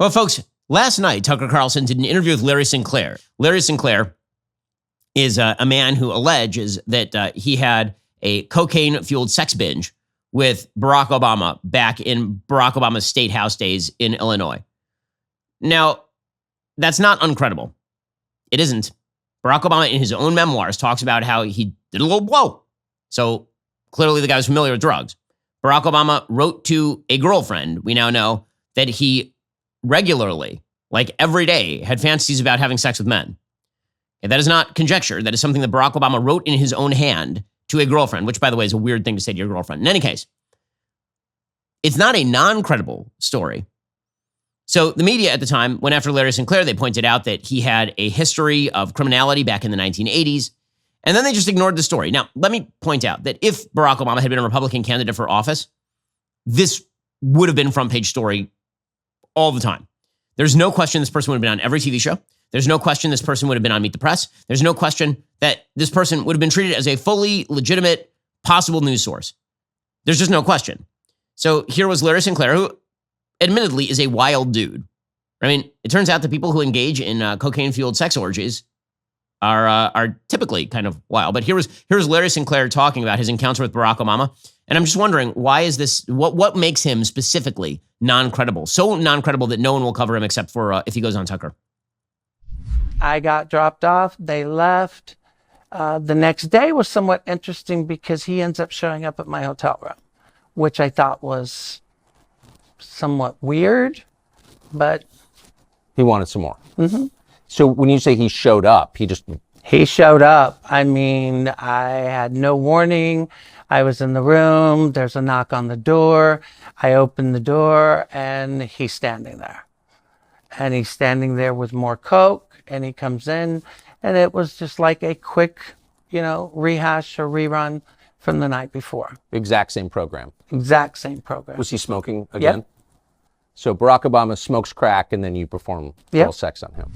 Well, folks, last night, Tucker Carlson did an interview with Larry Sinclair. Larry Sinclair is a man who alleges that he had a cocaine-fueled sex binge with Barack Obama back in Barack Obama's state house days in Illinois. Now, that's not uncredible. It isn't. Barack Obama, in his own memoirs, talks about how he did a little blow. So clearly the guy was familiar with drugs. Barack Obama wrote to a girlfriend. We now know that he regularly, like every day, had fantasies about having sex with men. And that is not conjecture. That is something that Barack Obama wrote in his own hand to a girlfriend, which, by the way, is a weird thing to say to your girlfriend. In any case, it's not a non-credible story. So the media at the time went after Larry Sinclair. They pointed out that he had a history of criminality back in the 1980s. And then they just ignored the story. Now, let me point out that if Barack Obama had been a Republican candidate for office, this would have been front page story all the time. There's no question this person would have been on every TV show. There's no question this person would have been on Meet the Press. There's no question that this person would have been treated as a fully legitimate possible news source. There's just no question. So here was Larry Sinclair, who admittedly is a wild dude. I mean, it turns out that people who engage in cocaine-fueled sex orgies are typically kind of wild. But here's Larry Sinclair talking about his encounter with Barack Obama. And I'm just wondering, why is this, what makes him specifically non-credible? So non-credible that no one will cover him except for if he goes on Tucker. I got dropped off. They left. The next day was somewhat interesting because he ends up showing up at my hotel room, which I thought was somewhat weird, but... He wanted some more. Mm-hmm. So when you say he showed up, He showed up. I mean, I had no warning. I was in the room. There's a knock on the door. I open the door and he's standing there. And he's standing there with more coke, and he comes in, and it was just like a quick, rehash or rerun from the night before. Exact same program. Exact same program. Was he smoking again? Yep. So Barack Obama smokes crack, and then you perform oral sex on him.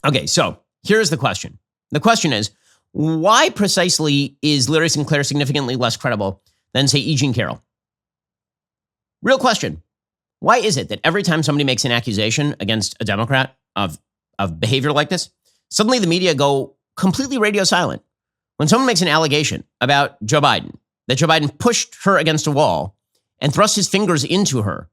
Okay, so here's the question. The question is, why precisely is Larry Sinclair significantly less credible than, say, E. Jean Carroll? Real question. Why is it that every time somebody makes an accusation against a Democrat of behavior like this, suddenly the media go completely radio silent? When someone makes an allegation about Joe Biden, that Joe Biden pushed her against a wall and thrust his fingers into her,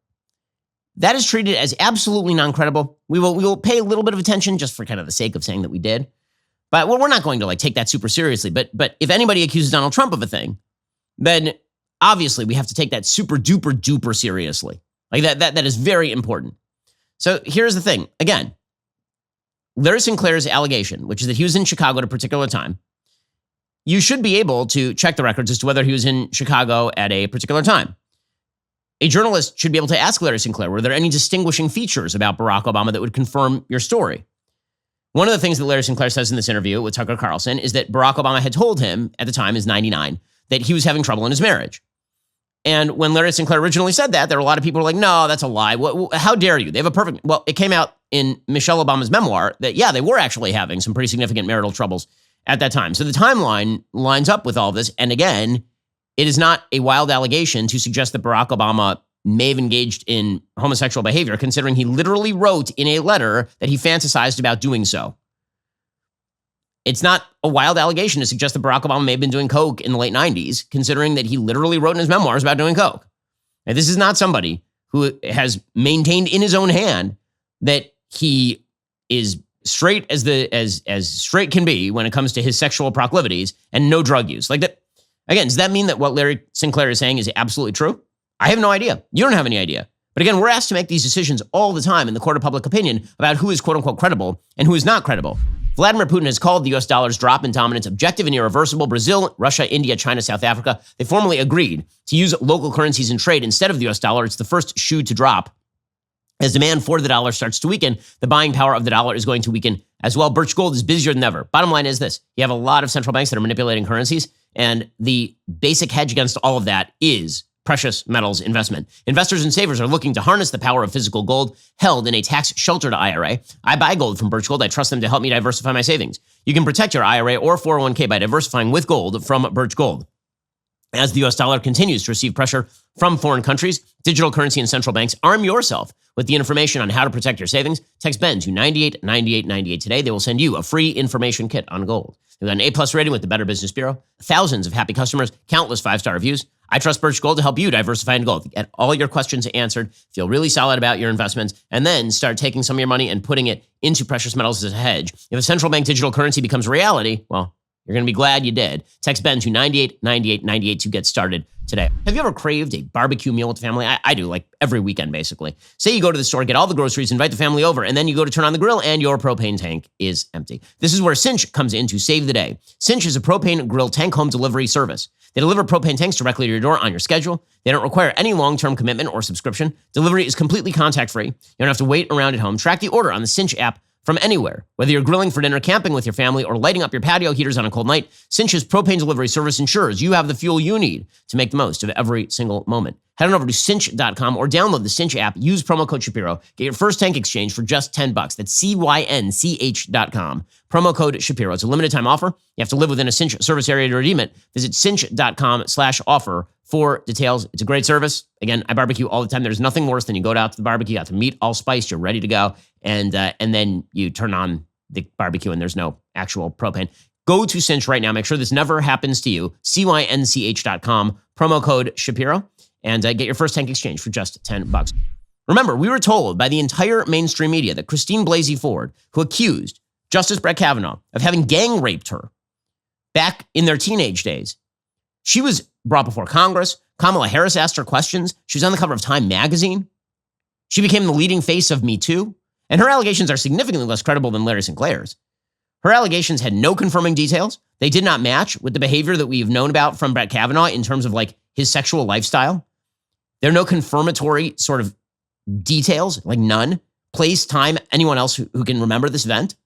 that is treated as absolutely non-credible. We will pay a little bit of attention just for kind of the sake of saying that we did. But we're not going to take that super seriously. But if anybody accuses Donald Trump of a thing, then obviously we have to take that super duper duper seriously. Like that is very important. So here's the thing. Again, Larry Sinclair's allegation, which is that he was in Chicago at a particular time, you should be able to check the records as to whether he was in Chicago at a particular time. A journalist should be able to ask Larry Sinclair, were there any distinguishing features about Barack Obama that would confirm your story? One of the things that Larry Sinclair says in this interview with Tucker Carlson is that Barack Obama had told him, at the time, is 99, that he was having trouble in his marriage. And when Larry Sinclair originally said that, there were a lot of people who were like, no, that's a lie. How dare you? They have a perfect... Well, it came out in Michelle Obama's memoir that, yeah, they were actually having some pretty significant marital troubles at that time. So the timeline lines up with all this. And again, it is not a wild allegation to suggest that Barack Obama may have engaged in homosexual behavior, considering he literally wrote in a letter that he fantasized about doing so. It's not a wild allegation to suggest that Barack Obama may have been doing coke in the late 90s, considering that he literally wrote in his memoirs about doing coke. Now, this is not somebody who has maintained in his own hand that he is straight as straight can be when it comes to his sexual proclivities and no drug use. Like that. Again, does that mean that what Larry Sinclair is saying is absolutely true? I have no idea. You don't have any idea. But again, we're asked to make these decisions all the time in the court of public opinion about who is quote unquote credible and who is not credible. Vladimir Putin has called the U.S. dollar's drop in dominance objective and irreversible. Brazil, Russia, India, China, South Africa, they formally agreed to use local currencies in trade instead of the U.S. dollar. It's the first shoe to drop. As demand for the dollar starts to weaken, the buying power of the dollar is going to weaken as well. Birch Gold is busier than ever. Bottom line is this. You have a lot of central banks that are manipulating currencies, and the basic hedge against all of that is precious metals investment. Investors and savers are looking to harness the power of physical gold held in a tax-sheltered IRA. I buy gold from Birch Gold. I trust them to help me diversify my savings. You can protect your IRA or 401k by diversifying with gold from Birch Gold. As the US dollar continues to receive pressure from foreign countries, digital currency and central banks, arm yourself with the information on how to protect your savings. Text BEN to 989898 today. They will send you a free information kit on gold. They've got an A+ rating with the Better Business Bureau, thousands of happy customers, countless 5-star reviews. I trust Birch Gold to help you diversify in gold. Get all your questions answered, feel really solid about your investments, and then start taking some of your money and putting it into precious metals as a hedge. If a central bank digital currency becomes reality, well, you're going to be glad you did. Text BEN to 989898 to get started today. Have you ever craved a barbecue meal with the family? I do, like every weekend, basically. Say you go to the store, get all the groceries, invite the family over, and then you go to turn on the grill and your propane tank is empty. This is where Cynch comes in to save the day. Cynch is a propane grill tank home delivery service. They deliver propane tanks directly to your door on your schedule. They don't require any long-term commitment or subscription. Delivery is completely contact-free. You don't have to wait around at home. Track the order on the Cynch app from anywhere. Whether you're grilling for dinner, camping with your family, or lighting up your patio heaters on a cold night, Cynch's propane delivery service ensures you have the fuel you need to make the most of every single moment. Head on over to Cynch.com or download the Cynch app. Use promo code Shapiro. Get your first tank exchange for just $10. That's CYNCH.com. Promo code Shapiro. It's a limited time offer. You have to live within a Cynch service area to redeem it. Visit Cynch.com/offer for details. It's a great service. Again, I barbecue all the time. There's nothing worse than you go out to the barbecue, you got the meat all spiced, you're ready to go, and then you turn on the barbecue and there's no actual propane. Go to Cynch right now. Make sure this never happens to you. CYNCH.com, promo code Shapiro, and get your first tank exchange for just $10. Remember, we were told by the entire mainstream media that Christine Blasey Ford, who accused Justice Brett Kavanaugh of having gang raped her back in their teenage days, she was brought before Congress. Kamala Harris asked her questions. She was on the cover of Time magazine. She became the leading face of Me Too. And her allegations are significantly less credible than Larry Sinclair's. Her allegations had no confirming details. They did not match with the behavior that we've known about from Brett Kavanaugh in terms of like his sexual lifestyle. There are no confirmatory sort of details, like none. Place, time, anyone else who can remember this event.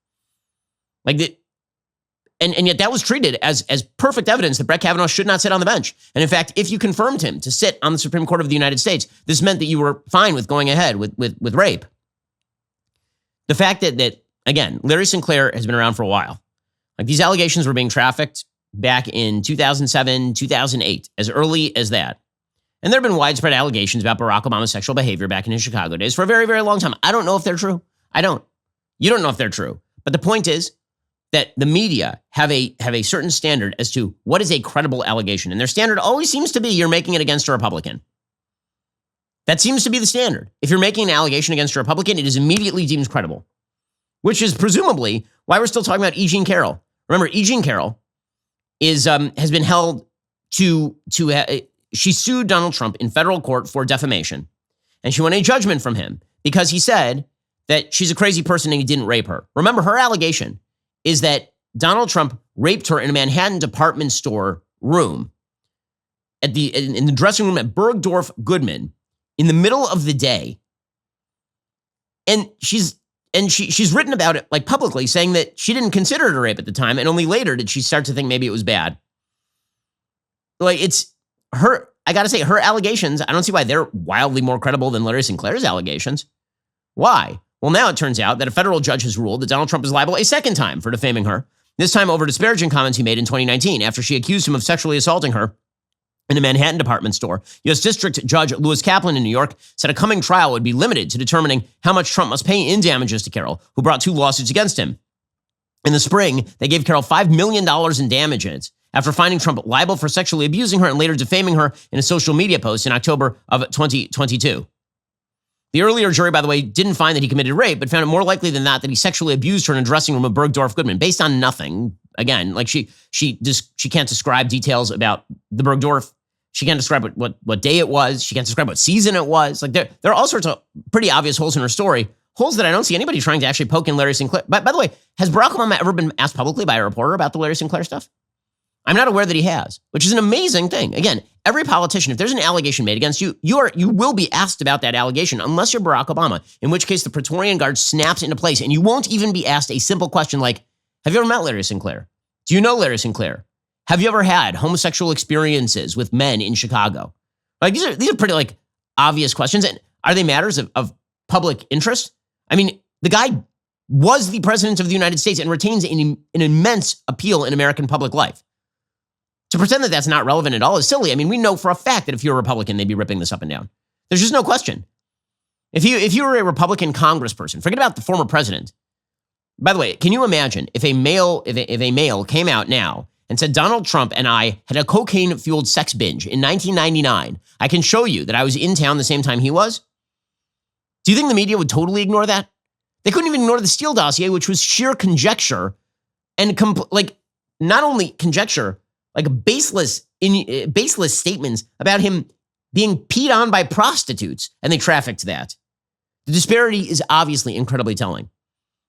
And yet that was treated as perfect evidence that Brett Kavanaugh should not sit on the bench. And in fact, if you confirmed him to sit on the Supreme Court of the United States, this meant that you were fine with going ahead with rape. The fact that, again, Larry Sinclair has been around for a while. Like these allegations were being trafficked back in 2007, 2008, as early as that. And there have been widespread allegations about Barack Obama's sexual behavior back in his Chicago days for a very, very long time. I don't know if they're true. I don't. You don't know if they're true. But the point is that the media have a certain standard as to what is a credible allegation. And their standard always seems to be you're making it against a Republican. That seems to be the standard. If you're making an allegation against a Republican, it is immediately deemed credible, which is presumably why we're still talking about E. Jean Carroll. Remember, E. Jean Carroll has been held she sued Donald Trump in federal court for defamation, and she won a judgment from him because he said that she's a crazy person and he didn't rape her. Remember, her allegation is that Donald Trump raped her in a Manhattan department store room in the dressing room at Bergdorf Goodman in the middle of the day. And she's written about it like publicly, saying that she didn't consider it a rape at the time, and only later did she start to think maybe it was bad. Like it's her, I gotta say, her allegations, I don't see why they're wildly more credible than Larry Sinclair's allegations. Why? Well, now it turns out that a federal judge has ruled that Donald Trump is liable a second time for defaming her, this time over disparaging comments he made in 2019 after she accused him of sexually assaulting her in a Manhattan department store. U.S. District Judge Lewis Kaplan in New York said a coming trial would be limited to determining how much Trump must pay in damages to Carroll, who brought 2 lawsuits against him. In the spring, they gave Carroll $5 million in damages after finding Trump liable for sexually abusing her and later defaming her in a social media post in October of 2022. The earlier jury, by the way, didn't find that he committed rape, but found it more likely than not that he sexually abused her in a dressing room of Bergdorf Goodman, based on nothing. Again, like she can't describe details about the Bergdorf. She can't describe what day it was. She can't describe what season it was. Like there are all sorts of pretty obvious holes in her story, holes that I don't see anybody trying to actually poke in Larry Sinclair. By the way, has Barack Obama ever been asked publicly by a reporter about the Larry Sinclair stuff? I'm not aware that he has, which is an amazing thing. Again, every politician, if there's an allegation made against you, you will be asked about that allegation, unless you're Barack Obama, in which case the Praetorian Guard snaps into place and you won't even be asked a simple question like, have you ever met Larry Sinclair? Do you know Larry Sinclair? Have you ever had homosexual experiences with men in Chicago? Like these are pretty like obvious questions. And are they matters of public interest? I mean, the guy was the president of the United States and retains an immense appeal in American public life. To pretend that that's not relevant at all is silly. I mean, we know for a fact that if you're a Republican, they'd be ripping this up and down. There's just no question. If you were a Republican congressperson, forget about the former president. By the way, can you imagine if a male came out now and said, Donald Trump and I had a cocaine-fueled sex binge in 1999. I can show you that I was in town the same time he was. Do you think the media would totally ignore that? They couldn't even ignore the Steele dossier, which was sheer conjecture and not only conjecture, like baseless statements about him being peed on by prostitutes, and they trafficked that. The disparity is obviously incredibly telling,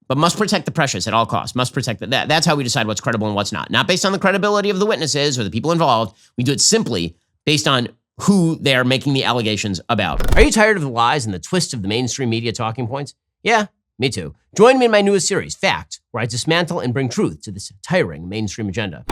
but must protect the precious at all costs. Must protect that. That's how we decide what's credible and what's not. Not based on the credibility of the witnesses or the people involved. We do it simply based on who they're making the allegations about. Are you tired of the lies and the twists of the mainstream media talking points? Yeah, me too. Join me in my newest series, Fact, where I dismantle and bring truth to this tiring mainstream agenda.